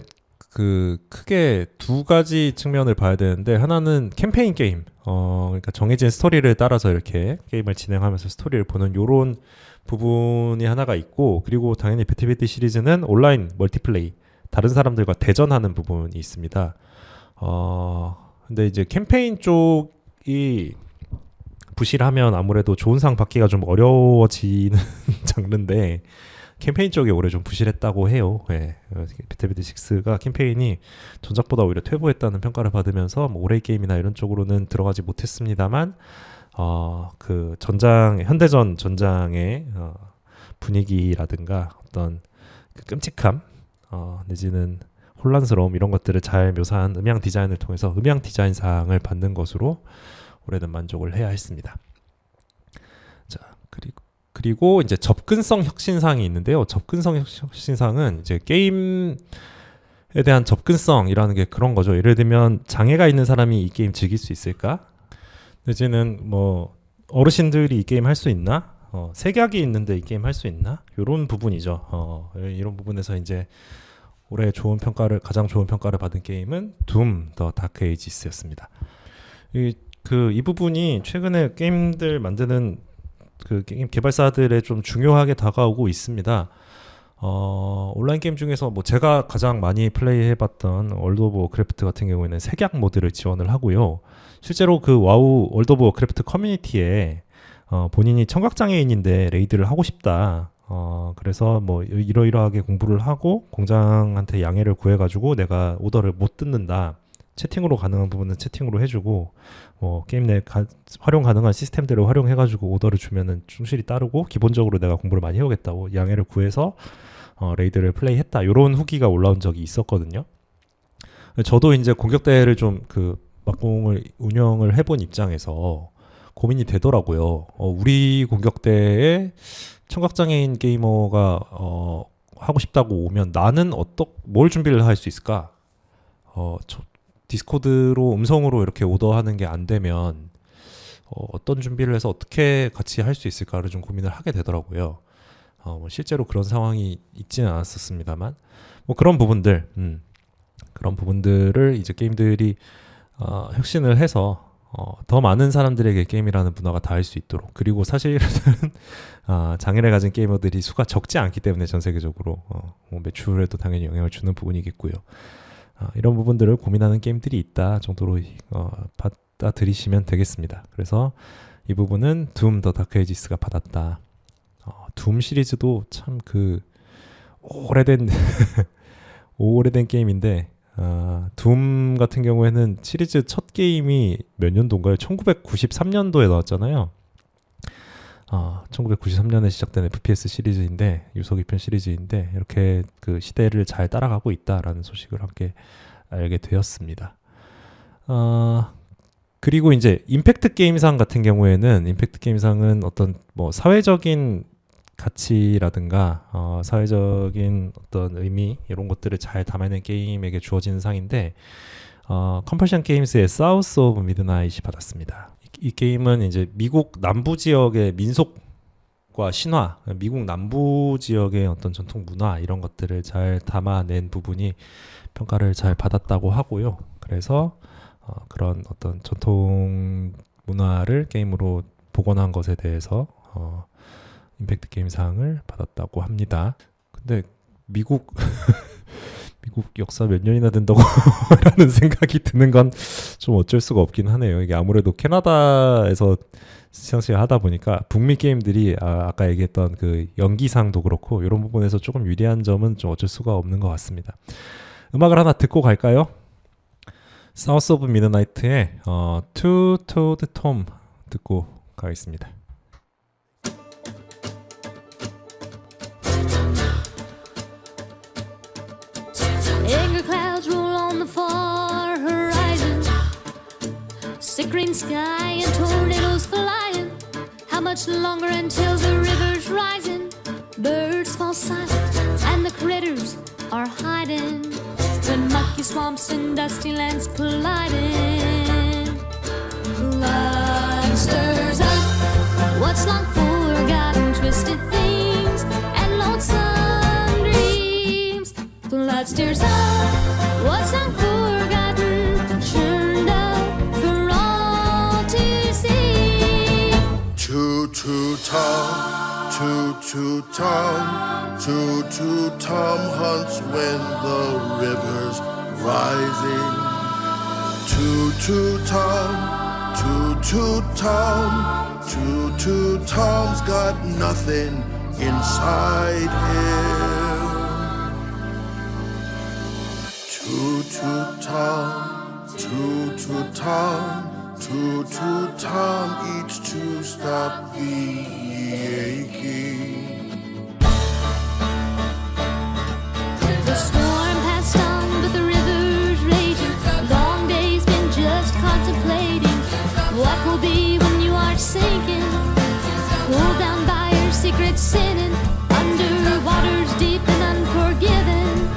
그 크게 두 가지 측면을 봐야 되는데 하나는 캠페인 게임 그러니까 정해진 스토리를 따라서 이렇게 게임을 진행하면서 스토리를 보는 요런 부분이 하나가 있고 그리고 당연히 배틀필드 시리즈는 온라인 멀티플레이 다른 사람들과 대전하는 부분이 있습니다. 근데 이제 캠페인 쪽이 부실하면 아무래도 좋은 상 받기가 좀 어려워지는 장르인데 캠페인 쪽이 올해 좀 부실했다고 해요. 네. 배틀필드 6가 캠페인이 전작보다 오히려 퇴보했다는 평가를 받으면서 뭐 올해 게임이나 이런 쪽으로는 들어가지 못했습니다만 그 현대전 전장의 분위기라든가 어떤 그 끔찍함 내지는 혼란스러움 이런 것들을 잘 묘사한 음향 디자인을 통해서 음향 디자인상을 받는 것으로 올해는 만족을 해야 했습니다. 자, 그리고 이제 접근성 혁신상이 있는데요. 접근성 혁신상은 이제 게임에 대한 접근성이라는 게 그런 거죠. 예를 들면 장애가 있는 사람이 이 게임 즐길 수 있을까? 내지는 뭐 어르신들이 이 게임 할 수 있나? 색약이 있는데 이 게임 할 수 있나? 이런 부분이죠. 이런 부분에서 이제 올해 가장 좋은 평가를 받은 게임은 둠 더 다크 에이지스였습니다. 이 부분이 최근에 게임들 만드는 그 게임 개발사들에 좀 중요하게 다가오고 있습니다. 온라인 게임 중에서 뭐 제가 가장 많이 플레이해봤던 월드 오브 워크래프트 같은 경우에는 색약 모드를 지원을 하고요. 실제로 그 와우 월드 오브 워크래프트 커뮤니티에 본인이 청각장애인인데 레이드를 하고 싶다. 그래서 뭐 이러이러하게 공부를 하고 공장한테 양해를 구해가지고 내가 오더를 못 듣는다. 채팅으로 가능한 부분은 채팅으로 해주고 뭐 게임 내 활용 가능한 시스템대로 활용해가지고 오더를 주면은 충실히 따르고 기본적으로 내가 공부를 많이 해오겠다고 양해를 구해서 레이드를 플레이했다. 이런 후기가 올라온 적이 있었거든요. 저도 이제 공격대를 좀 그 막공을 운영을 해본 입장에서 고민이 되더라고요. 우리 공격대에 청각장애인 게이머가 하고 싶다고 오면 나는 뭘 준비를 할 수 있을까? 디스코드로 음성으로 이렇게 오더하는 게 안 되면 어떤 준비를 해서 어떻게 같이 할 수 있을까를 좀 고민을 하게 되더라고요. 뭐 실제로 그런 상황이 있지는 않았었습니다만 뭐 그런 부분들을 이제 게임들이 혁신을 해서 더 많은 사람들에게 게임이라는 문화가 닿을 수 있도록 그리고 사실은 장애를 가진 게이머들이 수가 적지 않기 때문에 전 세계적으로 뭐 매출에도 당연히 영향을 주는 부분이겠고요. 이런 부분들을 고민하는 게임들이 있다 정도로 받아들이시면 되겠습니다. 그래서 이 부분은 둠 더 다크 에이지스가 받았다. 둠 시리즈도 참 그 오래된 오래된 게임인데 둠 같은 경우에는 시리즈 첫 게임이 몇 년도인가요? 1993년도에 나왔잖아요. 1993년에 시작된 FPS 시리즈인데 유서 깊은 시리즈인데 이렇게 그 시대를 잘 따라가고 있다라는 소식을 함께 알게 되었습니다. 그리고 이제 임팩트 게임상 같은 경우에는 임팩트 게임상은 어떤 뭐 사회적인 가치라든가 사회적인 어떤 의미 이런 것들을 잘 담아낸 게임에게 주어지는 상인데 컴퍼션 게임스의 사우스 오브 미드나잇이 받았습니다. 이 게임은 이제 미국 남부 지역의 민속과 신화, 미국 남부 지역의 어떤 전통 문화 이런 것들을 잘 담아낸 부분이 평가를 잘 받았다고 하고요. 그래서 그런 어떤 전통 문화를 게임으로 복원한 것에 대해서 임팩트 게임상을 받았다고 합니다. 근데 미국 역사 몇 년이나 된다고 라는 생각이 드는 건 좀 어쩔 수가 없긴 하네요. 이게 아무래도 캐나다에서 시상식을 하다 보니까 북미 게임들이 아까 얘기했던 그 연기상도 그렇고 이런 부분에서 조금 유리한 점은 좀 어쩔 수가 없는 것 같습니다. 음악을 하나 듣고 갈까요? 사우스 오브 미드나이트의 Two-Toed Tom 듣고 가겠습니다. Angry clouds roll on the far horizon, sick green sky and tornadoes flying. How much longer until the river's rising? Birds fall silent and the critters are hiding when mucky swamps and dusty lands colliding. Life stirs up what's long forgotten, twisted things and lonesome dreams. Blood stirs up what's unforgotten, churned up for all to see. Tom, Tom hunts when the river's rising. Tom's got nothing inside him. Tom, each to stop the aching. The storm passed on, but the river's raging. Long days been just contemplating what will be when you are sinking, pulled down by your secret sinning, under waters deep and unforgiven.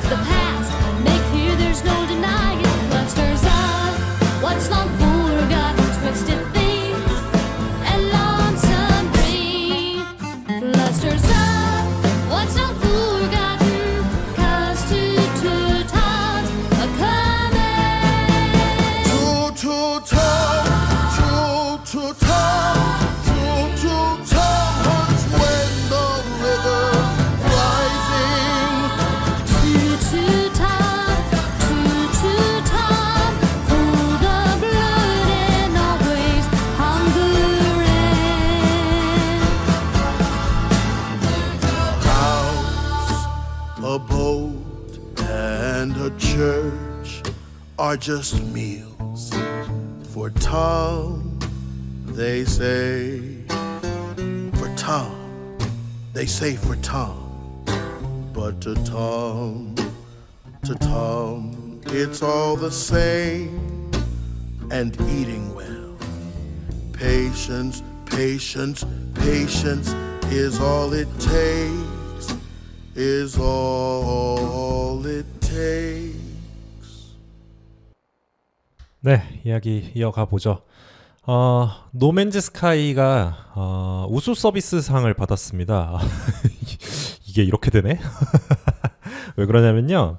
The past make clear there's no denying. Blood stirs up what's long forgotten, twisted things and lonesome dreams. Blood stirs up what's long forgotten, 'cause two times a coming. Tom hunts when A boat and a church are just meals for Tom, they say. For Tom, they say for Tom. But to Tom, it's all the same. And eating well, patience, patience, patience is all it takes, is all it takes. 네, 이야기 이어가 보죠. 노맨즈 스카이가 우수 서비스 상을 받았습니다. 이게 이렇게 되네? 왜 그러냐면요.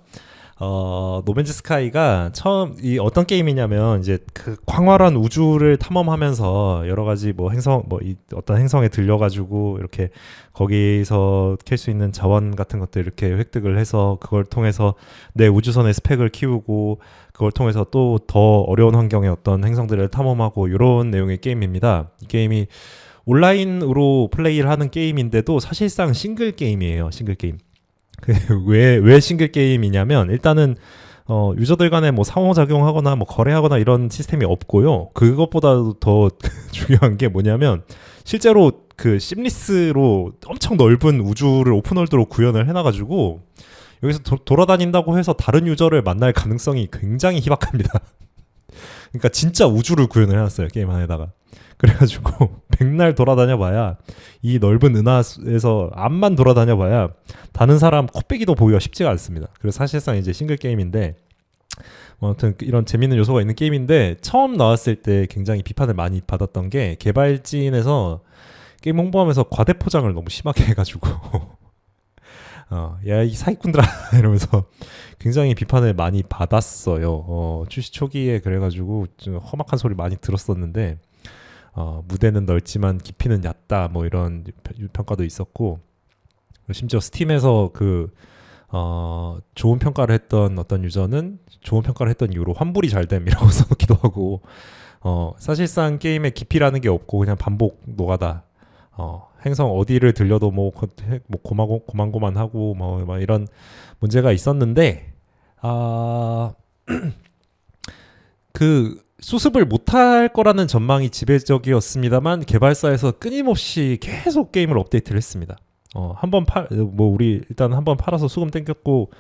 노맨즈 스카이가 처음 이 어떤 게임이냐면 이제 그 광활한 우주를 탐험하면서 여러 가지 뭐 행성 어떤 행성에 들려가지고 이렇게 거기서 캘 수 있는 자원 같은 것들 이렇게 획득을 해서 그걸 통해서 내 우주선의 스펙을 키우고 그걸 통해서 또 더 어려운 환경의 어떤 행성들을 탐험하고 이런 내용의 게임입니다. 이 게임이 온라인으로 플레이를 하는 게임인데도 사실상 싱글 게임이에요. 싱글 게임. 왜 싱글 게임이냐면 일단은 유저들 간에 뭐 상호작용하거나 뭐 거래하거나 이런 시스템이 없고요. 그것보다도 더 중요한 게 뭐냐면 실제로 그 심리스로 엄청 넓은 우주를 오픈월드로 구현을 해놔가지고 여기서 돌아다닌다고 해서 다른 유저를 만날 가능성이 굉장히 희박합니다. 그러니까 진짜 우주를 구현을 해놨어요. 게임 안에다가. 그래가지고 백날 돌아다녀봐야 이 넓은 은하에서 암만 돌아다녀봐야 다른 사람 코빼기도 보기가 쉽지가 않습니다. 그래서 사실상 이제 싱글 게임인데 아무튼 이런 재밌는 요소가 있는 게임인데 처음 나왔을 때 굉장히 비판을 많이 받았던 게 개발진에서 게임 홍보하면서 과대 포장을 너무 심하게 해가지고 야 이 사기꾼들아 이러면서 굉장히 비판을 많이 받았어요. 출시 초기에 그래가지고 좀 험악한 소리 많이 들었었는데 무대는 넓지만 깊이는 얕다 뭐 이런 평가도 있었고 심지어 스팀에서 그 좋은 평가를 했던 어떤 유저는 좋은 평가를 했던 이유로 환불이 잘 됨이라고 써놓기도 하고 사실상 게임에 깊이라는 게 없고 그냥 반복 노가다 행성 어디를 들려도 뭐 고만고만하고 뭐 이런 문제가 있었는데 그 수습을 못할 거라는 전망이 지배적이었습니다만 개발사에서 끊임없이 계속 게임을 업데이트를 했습니다. 한번 우리 일단 한번 팔아서 수금 땡겼고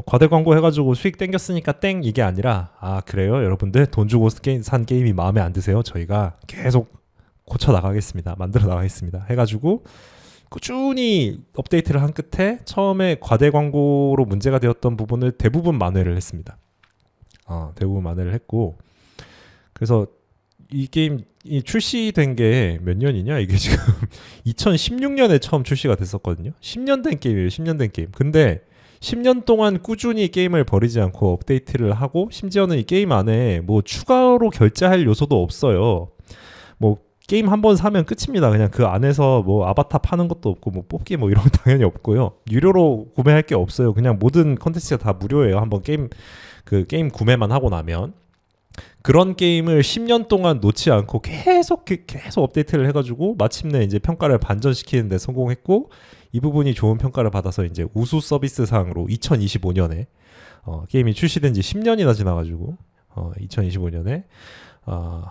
과대 광고 해가지고 수익 땡겼으니까 땡 이게 아니라 그래요 여러분들 돈 주고 산 게임이 마음에 안 드세요 저희가 계속 고쳐 나가겠습니다 만들어 나가겠습니다 해가지고 꾸준히 업데이트를 한 끝에 처음에 과대 광고로 문제가 되었던 부분을 대부분 만회를 했습니다. 대부분 만회를 했고 그래서 이 게임이 출시된 게 몇 년이냐 이게 지금 2016년에 처음 출시가 됐었거든요. 10년 된 게임이에요. 10년 된 게임. 근데 10년 동안 꾸준히 게임을 버리지 않고 업데이트를 하고 심지어는 이 게임 안에 뭐 추가로 결제할 요소도 없어요. 뭐 게임 한 번 사면 끝입니다. 그냥 그 안에서 뭐 아바타 파는 것도 없고 뭐 뽑기 뭐 이런 거 당연히 없고요. 유료로 구매할 게 없어요. 그냥 모든 컨텐츠가 다 무료예요. 한번 게임 구매만 하고 나면 그런 게임을 10년 동안 놓지 않고 계속 업데이트를 해가지고 마침내 이제 평가를 반전시키는데 성공했고 이 부분이 좋은 평가를 받아서 이제 우수 서비스상으로 2025년에 게임이 출시된 지 10년이나 지나가지고 2025년에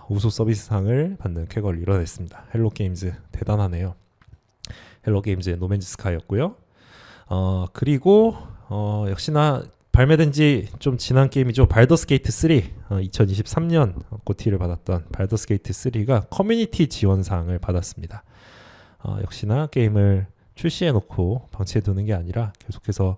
우수 서비스상을 받는 쾌거를 이뤄냈습니다. 헬로게임즈 대단하네요. 헬로게임즈의 노맨즈 스카이였고요. 그리고 역시나 발매된 지 좀 지난 게임이죠. 발더스 게이트 3 2023년 고티를 받았던 발더스 게이트 3가 커뮤니티 지원상을 받았습니다. 역시나 게임을 출시해놓고 방치해두는 게 아니라 계속해서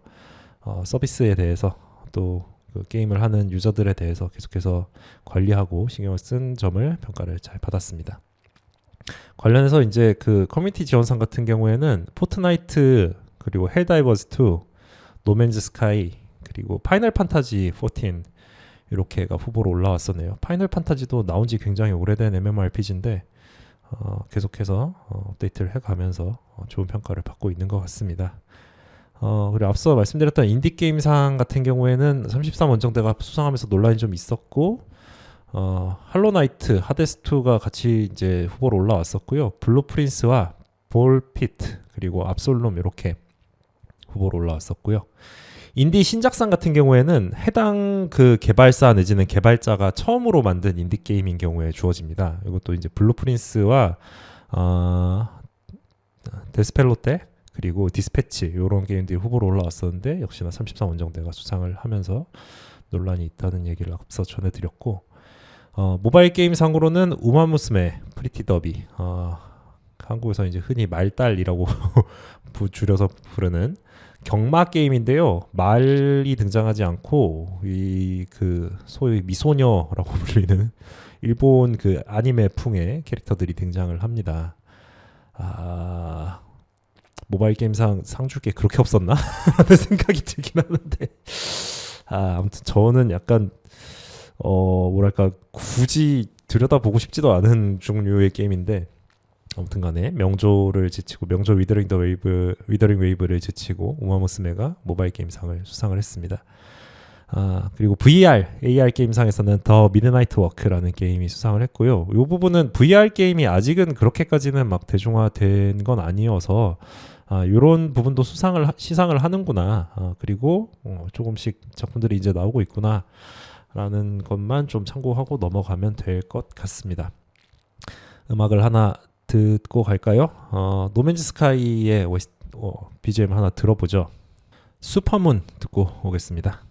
서비스에 대해서 또 그 게임을 하는 유저들에 대해서 계속해서 관리하고 신경을 쓴 점을 평가를 잘 받았습니다. 관련해서 이제 그 커뮤니티 지원상 같은 경우에는 포트나이트 그리고 헬다이버즈 2, 노맨즈 스카이 그리고 파이널 판타지 14 이렇게가 후보로 올라왔었네요. 파이널 판타지도 나온 지 굉장히 오래된 MMORPG인데 계속해서 업데이트를 해가면서 좋은 평가를 받고 있는 것 같습니다. 그리고 앞서 말씀드렸던 인디게임상 같은 경우에는 33 원정대가 수상하면서 논란이 좀 있었고 할로나이트, 하데스2가 같이 이제 후보로 올라왔었고요. 블루프린스와 볼피트 그리고 압솔롬 이렇게 후보로 올라왔었고요. 인디 신작상 같은 경우에는 해당 그 개발사 내지는 개발자가 처음으로 만든 인디 게임인 경우에 주어집니다. 이것도 이제 블루프린스와 데스펠로테 그리고 디스패치 이런 게임들이 후보로 올라왔었는데 역시나 33원정대가 수상을 하면서 논란이 있다는 얘기를 앞서 전해드렸고, 모바일 게임 상으로는 우마무스메 프리티 더비, 한국에서 이제 흔히 말달이라고 줄여서 부르는 경마 게임인데요. 말이 등장하지 않고 이 그 소위 미소녀라고 불리는 일본 그 아니메 풍의 캐릭터들이 등장을 합니다. 모바일 게임상 상 줄 게 그렇게 없었나? 하는 생각이 들긴 하는데, 아무튼 저는 약간 뭐랄까 굳이 들여다보고 싶지도 않은 종류의 게임인데, 아무튼간에 명조를 제치고 명조 위더링 웨이브를 제치고 우마무스메가 모바일 게임상을 수상을 했습니다. 그리고 VR, AR 게임상에서는 더 미드나이트 워크라는 게임이 수상을 했고요. 이 부분은 VR 게임이 아직은 그렇게까지는 막 대중화된 건 아니어서 이런 부분도 시상을 하는구나. 그리고 조금씩 작품들이 이제 나오고 있구나 라는 것만 좀 참고하고 넘어가면 될 것 같습니다. 음악을 하나 듣고 갈까요? 노맨즈 스카이의 BGM 하나 들어보죠. 슈퍼문 듣고 오겠습니다.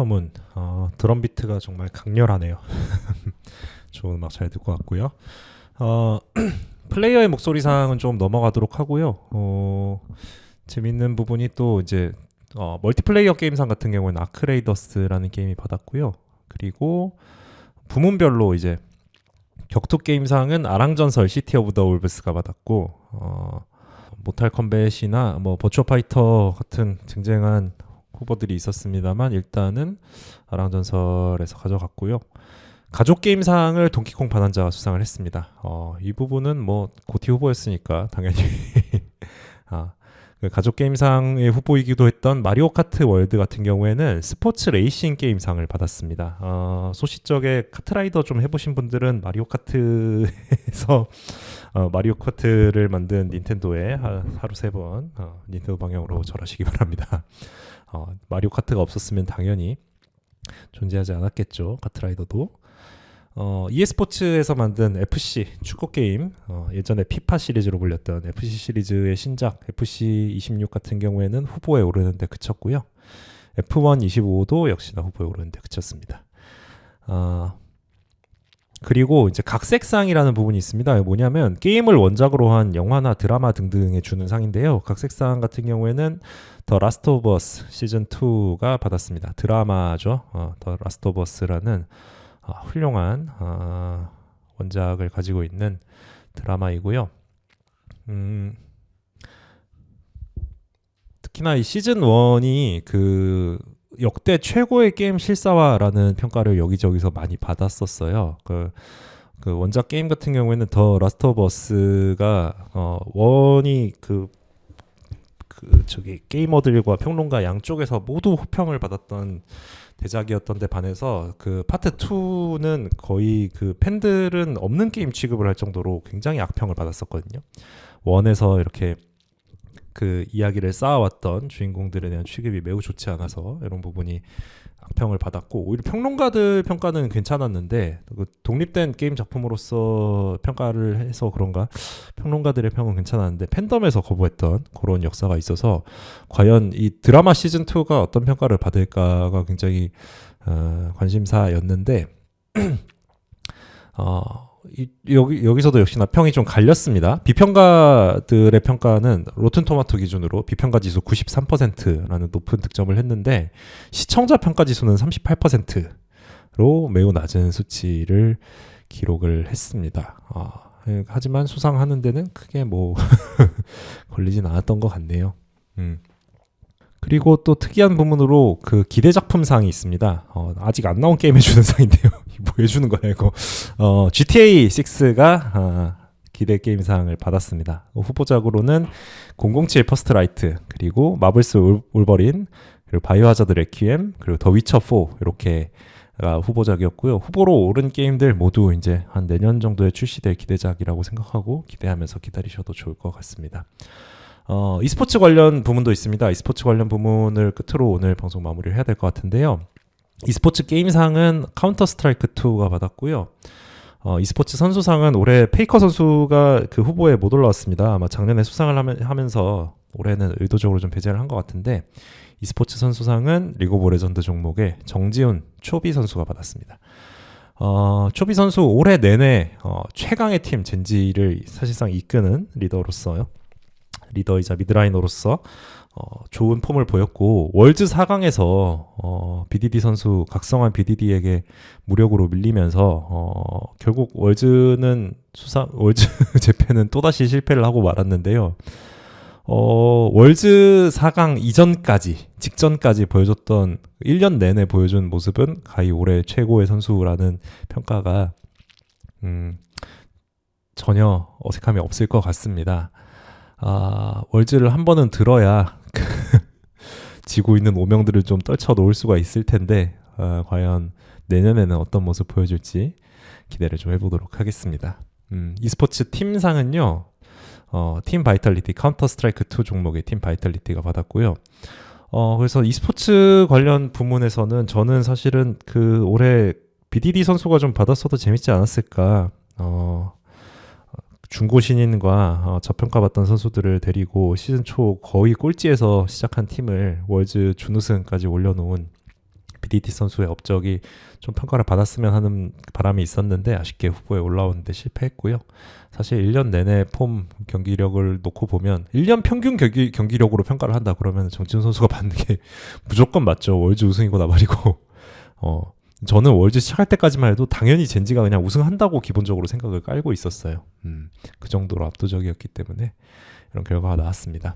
플레이어문 드럼 비트가 정말 강렬하네요. 좋은 음악 잘 듣고 왔고요. 플레이어의 목소리상은 좀 넘어가도록 하고요. 재밌는 부분이 또 이제 멀티플레이어 게임상 같은 경우에는 아크레이더스라는 게임이 받았고요. 그리고 부문별로 이제 격투 게임상은 아랑전설 시티 오브 더 울브스가 받았고 모탈 컴뱃이나 뭐 버추어 파이터 같은 쟁쟁한 후보들이 있었습니다만 일단은 아랑전설에서 가져갔고요. 가족 게임상을 동키콩 반환자가 수상을 했습니다. 이 부분은 뭐 고티 후보였으니까 당연히 그 가족 게임상의 후보이기도 했던 마리오 카트 월드 같은 경우에는 스포츠 레이싱 게임상을 받았습니다. 소시적에 카트라이더 좀 해보신 분들은 마리오 카트에서 마리오 카트를 만든 닌텐도에 하루 3번 닌텐도 방향으로 절하시기 바랍니다. 마리오 카트가 없었으면 당연히 존재하지 않았겠죠. 카트라이더도. e스포츠에서 만든 FC 축구 게임, 예전에 피파 시리즈로 불렸던 FC 시리즈의 신작 FC26 같은 경우에는 후보에 오르는데 그쳤고요. F125도 역시나 후보에 오르는데 그쳤습니다. 그리고 이제 각색상이라는 부분이 있습니다. 뭐냐면 게임을 원작으로 한 영화나 드라마 등등에 주는 상인데요. 각색상 같은 경우에는 더 라스트 오브 어스 시즌 2가 받았습니다. 드라마죠. 더 라스트 오브 어스라는 훌륭한 원작을 가지고 있는 드라마이고요. 특히나 이 시즌 1이 그 역대 최고의 게임 실사화라는 평가를 여기저기서 많이 받았었어요. 그 원작 게임 같은 경우에는 더 라스트 오브 어스가 원이 저기 게이머들과 평론가 양쪽에서 모두 호평을 받았던 대작이었던 데 반해서 그 파트 2는 거의 그 팬들은 없는 게임 취급을 할 정도로 굉장히 악평을 받았었거든요. 원에서 이렇게 그 이야기를 쌓아왔던 주인공들에 대한 취급이 매우 좋지 않아서 이런 부분이 악평을 받았고, 오히려 평론가들 평가는 괜찮았는데 그 독립된 게임 작품으로서 평가를 해서 그런가 평론가들의 평은 괜찮았는데 팬덤에서 거부했던 그런 역사가 있어서 과연 이 드라마 시즌2가 어떤 평가를 받을까가 굉장히 관심사였는데 여기서도 역시나 평이 좀 갈렸습니다. 비평가들의 평가는 로튼토마토 기준으로 비평가 지수 93%라는 높은 득점을 했는데 시청자 평가 지수는 38%로 매우 낮은 수치를 기록을 했습니다. 하지만 수상하는 데는 크게 뭐 걸리진 않았던 것 같네요. 그리고 또 특이한 부분으로 그 기대 작품상이 있습니다. 아직 안 나온 게임 해주는 상인데요. 뭐 해주는 거야 이거. GTA 6가 기대 게임상을 받았습니다. 후보작으로는 007 퍼스트 라이트, 그리고 마블스 울버린, 그리고 바이오하자드 레퀴엠, 그리고 더 위쳐 4 이렇게가 후보작이었고요. 후보로 오른 게임들 모두 이제 한 내년 정도에 출시될 기대작이라고 생각하고 기대하면서 기다리셔도 좋을 것 같습니다. e스포츠 관련 부문도 있습니다. e스포츠 관련 부문을 끝으로 오늘 방송 마무리를 해야 될 것 같은데요. e스포츠 게임상은 카운터 스트라이크 2가 받았고요. e스포츠 선수상은 올해 페이커 선수가 그 후보에 못 올라왔습니다. 아마 작년에 수상을 하면서 올해는 의도적으로 좀 배제를 한 것 같은데, e스포츠 선수상은 리그 오브 레전드 종목의 정지훈 초비 선수가 받았습니다. 초비 선수 올해 내내 최강의 팀 젠지를 사실상 이끄는 리더이자 미드라이너로서 좋은 폼을 보였고, 월즈 4강에서 BDD 선수 각성한 BDD에게 무력으로 밀리면서 결국 월즈 재팬은 또다시 실패를 하고 말았는데요. 월즈 4강 직전까지 보여줬던 1년 내내 보여준 모습은 가히 올해 최고의 선수라는 평가가 전혀 어색함이 없을 것 같습니다. 월즈를 한 번은 들어야 지고 있는 오명들을 좀 떨쳐 놓을 수가 있을 텐데 과연 내년에는 어떤 모습 보여줄지 기대를 좀 해보도록 하겠습니다. e스포츠 팀상은요, 팀 바이탈리티, 카운터 스트라이크 2 종목의 팀 바이탈리티가 받았고요. 그래서 e스포츠 관련 부문에서는 저는 사실은 그 올해 BDD 선수가 좀 받았어도 재밌지 않았을까. 중고 신인과 저평가받던 선수들을 데리고 시즌 초 거의 꼴찌에서 시작한 팀을 월즈 준우승까지 올려놓은 BDT 선수의 업적이 좀 평가를 받았으면 하는 바람이 있었는데 아쉽게 후보에 올라오는데 실패했고요. 사실 1년 내내 폼 경기력을 놓고 보면 1년 평균 경기력으로 평가를 한다 그러면 정지훈 선수가 받는 게 무조건 맞죠. 월즈 우승이고 나발이고 저는 월즈 시작할 때까지만 해도 당연히 젠지가 그냥 우승한다고 기본적으로 생각을 깔고 있었어요. 그 정도로 압도적이었기 때문에 이런 결과가 나왔습니다.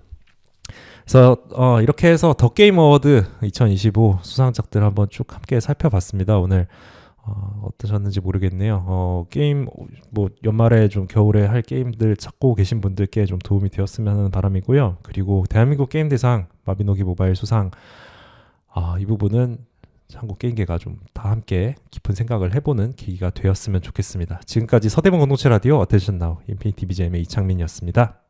그래서 이렇게 해서 더 게임 어워드 2025 수상작들 한번 쭉 함께 살펴봤습니다. 오늘 어떠셨는지 모르겠네요. 게임 뭐 연말에 좀 겨울에 할 게임들 찾고 계신 분들께 좀 도움이 되었으면 하는 바람이고요. 그리고 대한민국 게임 대상 마비노기 모바일 수상 이 부분은 한국 게임계가 좀 다 함께 깊은 생각을 해보는 계기가 되었으면 좋겠습니다. 지금까지 서대문 공동체 라디오 어텐션 나우 인피니티 BGM의 이창민이었습니다.